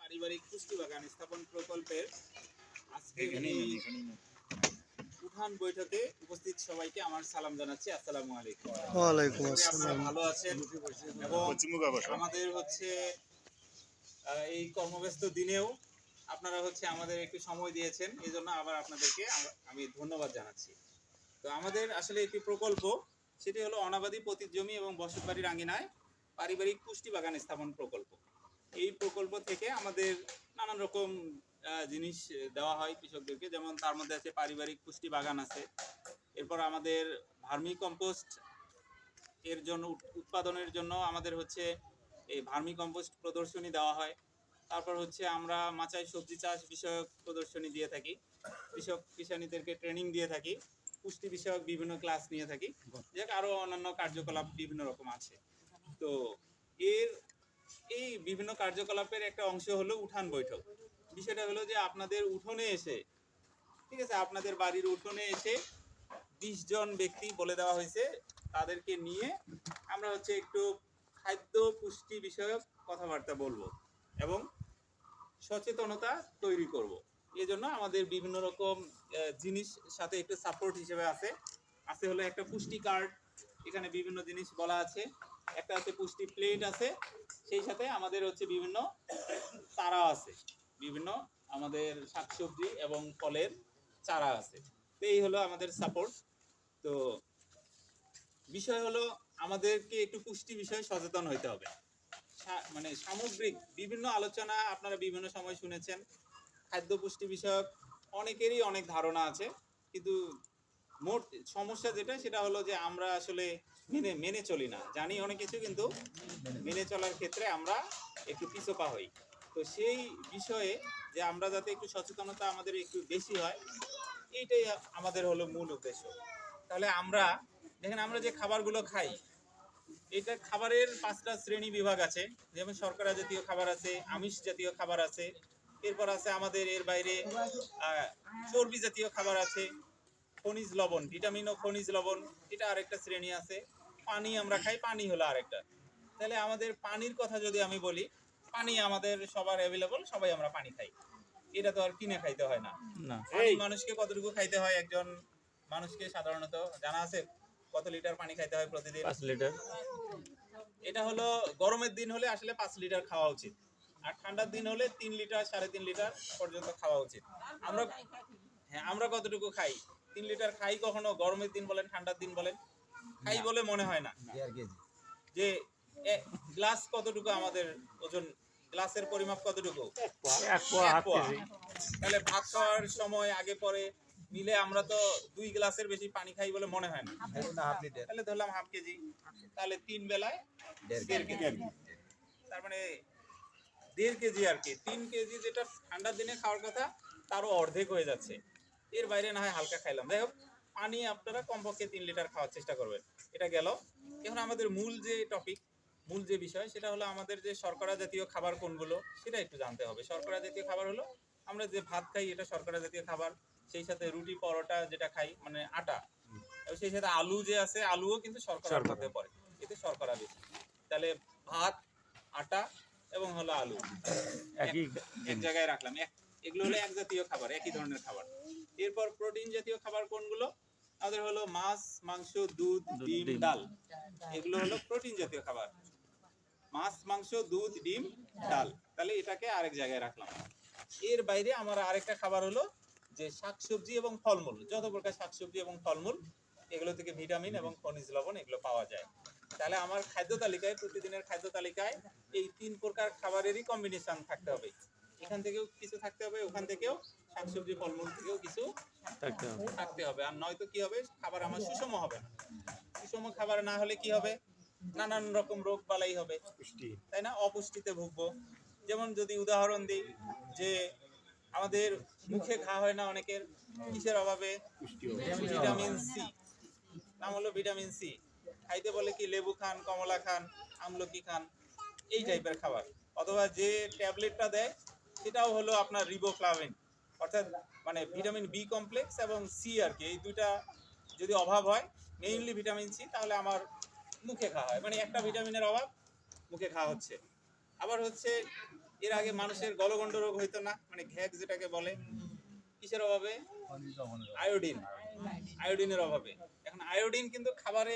পারিবারিক পুষ্টি বাগান স্থাপন প্রকল্পের আজকে এই উঠান বৈঠকে উপস্থিত সবাইকে আমার সালাম জানাচ্ছি। আসসালামু আলাইকুম। ওয়ালাইকুম আপনারা আসসালাম। ভালো আছেন এবং আমাদের হচ্ছে এই কর্মব্যস্ত দিনেও আপনারা হচ্ছে আমাদের একটু সময় দিয়েছেন, এই জন্য আবার আপনাদেরকে আমি ধন্যবাদ জানাচ্ছি। তো আমাদের আসলে একটি প্রকল্প, সেটি হলো অনাবাদি পতিত জমি এবং বসতবাড়ির আঙিনায় পারিবারিক পুষ্টি বাগান স্থাপন প্রকল্প। এই প্রকল্প থেকে আমাদের নানান রকম জিনিস দেওয়া হয় কৃষকদেরকে, যেমন তার মধ্যে আছে পারিবারিক পুষ্টি বাগান আছে, এরপর আমাদের ভার্মি কম্পোস্ট এর জন্য উৎপাদনের জন্য আমাদের হচ্ছে এই ভার্মি কম্পোস্ট প্রদর্শনী দেওয়া হয়। তারপর হচ্ছে আমরা মাচায় সবজি চাষ বিষয়ক প্রদর্শনী দিয়ে থাকি, কিষানীদেরকে ট্রেনিং দিয়ে থাকি, পুষ্টি বিষয়ক বিভিন্ন ক্লাস নিয়ে থাকি, যে আরও অন্যান্য কার্যকলাপ বিভিন্ন রকম আছে। তো এই বিভিন্ন কার্যকলাপের একটা অংশ হলো উঠান বৈঠক। বিষয়টা হলো যে আপনাদের উঠোনে এসে, ঠিক আছে, আপনাদের বাড়ির উঠোনে এসে 20 জন ব্যক্তি বলে দেওয়া হয়েছে, তাদেরকে নিয়ে আমরা হচ্ছে একটু খাদ্য পুষ্টি বিষয়ক কথাবার্তা বলবো এবং সচেতনতা তৈরি করব। এই জন্য আমাদের বিভিন্ন রকম জিনিস সাথে একটু সাপোর্ট হিসেবে আছে হলো একটা পুষ্টি কার্ড, এখানে বিভিন্ন জিনিস বলা আছে, একটা হচ্ছে পুষ্টি প্লেট আছে, সেই সাথে আমাদের হচ্ছে বিভিন্ন চারা আছে, বিভিন্ন আমাদের শাকসবজি এবং ফলের চারা আছে। তো এই হলো আমাদের সাপোর্ট। তো বিষয় হলো আমাদেরকে একটু পুষ্টি বিষয়ে সচেতন হইতে হবে। মানে সামগ্রিক বিভিন্ন আলোচনা আপনারা বিভিন্ন সময় শুনেছেন, খাদ্য পুষ্টি বিষয়ক অনেকেরই অনেক ধারণা আছে, কিন্তু মোট সমস্যা যেটা সেটা হলো যে আমরা আসলে মেনে চলি না, জানি অনেক কিছু, কিন্তু মেনে চলার ক্ষেত্রে আমরা একটু পিছপা হই। তো সেই বিষয়ে যে আমরা যাতে একটু সচেতনতা আমাদের একটু বেশি হয়, এইটাই আমাদের হলো মূল উদ্দেশ্য। তাহলে আমরা দেখেন, আমরা যে খাবারগুলো খাই, এটা খাবারের 5টা শ্রেণী বিভাগ আছে, যেমন শর্করা জাতীয় খাবার আছে, আমিষ জাতীয় খাবার আছে, এরপর আছে আমাদের এর বাইরে চর্বি জাতীয় খাবার আছে, খনিজ লবণ, ভিটামিন ও খনিজ লবণ, এটা আরেকটা শ্রেণী আছে, পানি আমরা খাই, পানি হলো আরেকটা। তাহলে আমাদের পানির কথা যদি আমি বলি, পানি আমাদের সবার অ্যাভেলেবল, সবাই আমরা পানি খাই, এটা তো আর কিনে খাইতে হয় না। পানি মানুষকে কতটুকু খাইতে হয়, একজন মানুষকে সাধারণত জানা আছে কত লিটার পানি খাইতে হয় প্রতিদিন? 5 লিটার। এটা হলো গরমের দিন হলে আসলে 5 লিটার খাওয়া উচিত, আর ঠান্ডার দিন হলে 3 লিটার 3.5 লিটার পর্যন্ত খাওয়া উচিত। আমরা কতটুকু খাই? 3 লিটার খাই কখনো? গরমের দিন বলেন, ঠান্ডার দিন বলেন, খাই বলে মনে হয় না। যে গ্লাস কতটুকু আমাদের ওজন, গ্লাসের পরিমাপ কতটুকু? 1 পোয়া। তাহলে ভাত খাওয়ার সময় আগে পরে মিলে আমরা তো 2 গ্লাসের বেশি পানি খাই বলে মনে হয় না। তাহলে ধরলাম হাফ কেজি, তাহলে 3 বেলায় 1.5 কেজি, তার মানে 1.5 কেজি আর কি। 3 কেজি যেটা ঠান্ডার দিনে খাওয়ার কথা, তারও অর্ধেক হয়ে যাচ্ছে। এর বাইরে না হয় হালকা খাইলাম। যাই হোক, পানি আপনারা কমপক্ষে 3 লিটার খাওয়ার চেষ্টা করবেন। এটা গেল। এখন আমাদের মূল যে টপিক, মূল যে বিষয়, সেটা হলো আমাদের যে শর্করা জাতীয় খাবার কোনগুলো, সেটা একটু জানতে হবে। শর্করা জাতীয় খাবার হলো আমরা যে ভাত খাই, এটা শর্করা জাতীয় খাবার। সেই সাথে রুটি পরোটা যেটা খাই, মানে আটা, এবং সেই সাথে আলু যে আছে, আলুও কিন্তু শর্করার মধ্যে পড়ে, এতে শর্করা বেশি। তাহলে ভাত, আটা এবং হলো আলু এক জায়গায় রাখলাম, এগুলো হলো এক জাতীয় খাবার, একই ধরনের খাবার। এরপর প্রোটিন জাতীয় খাবার কোনগুলো? আমাদের হলো মাছ, মাংস, দুধ, ডিম, ডাল, এগুলো হলো প্রোটিন জাতীয় খাবার। মাছ, মাংস, দুধ, ডিম, ডাল, তাহলে এটাকে আরেক জায়গায় রাখলাম। এর বাইরে আমার আরেকটা খাবার হলো যে শাকসবজি এবং ফলমূল, যত প্রকার শাকসবজি এবং ফলমূল, এগুলো থেকে ভিটামিন এবং খনিজ লবণ এগুলো পাওয়া যায়। তাহলে আমার খাদ্য তালিকায়, প্রতিদিনের খাদ্য তালিকায় এই 3 প্রকার খাবারেরই কম্বিনেশন থাকতে হবে। এখান থেকেও কিছু থাকতে হবে, ওখান থেকেও, শাকসবজি ফলমূল থেকেও কিছু থাকতে হবে। আর নয়তো কি হবে, খাবার আমার সুষম হবে না। সুষম খাবার না হলে কি হবে? নানান রকম রোগ বালাই হবে, তাই না? অপুষ্টিতে ভুগবো। যেমন যদি উদাহরণ দিই, যে আমাদের মুখে ঘা হয় না অনেকের, কিসের অভাবে? Vitamin C. নাম হলো ভিটামিন সি। খাইতে বলে কি লেবু খান, কমলা খান, আমলকি খান, এই টাইপের খাবার। অথবা যে ট্যাবলেটটা দেয়, সেটাও হলো আপনার রিবোফ্লাভিন, অর্থাৎ মানে ভিটামিন বি কমপ্লেক্স এবং সি আর কি, এই দুইটা যদি অভাব হয়, মেইনলি ভিটামিন সি, তাহলে আমার মুখে ঘা হয়, মানে একটা ভিটামিনের অভাব, মুখে ঘা হচ্ছে। আবার হচ্ছে এর আগে মানুষের গলগণ্ড রোগ হইতো না, মানে ঘ্যাক যেটাকে বলে, কিসের অভাবে? আয়োডিন, আয়োডিনের অভাবে। এখন আয়োডিন কিন্তু খাবারে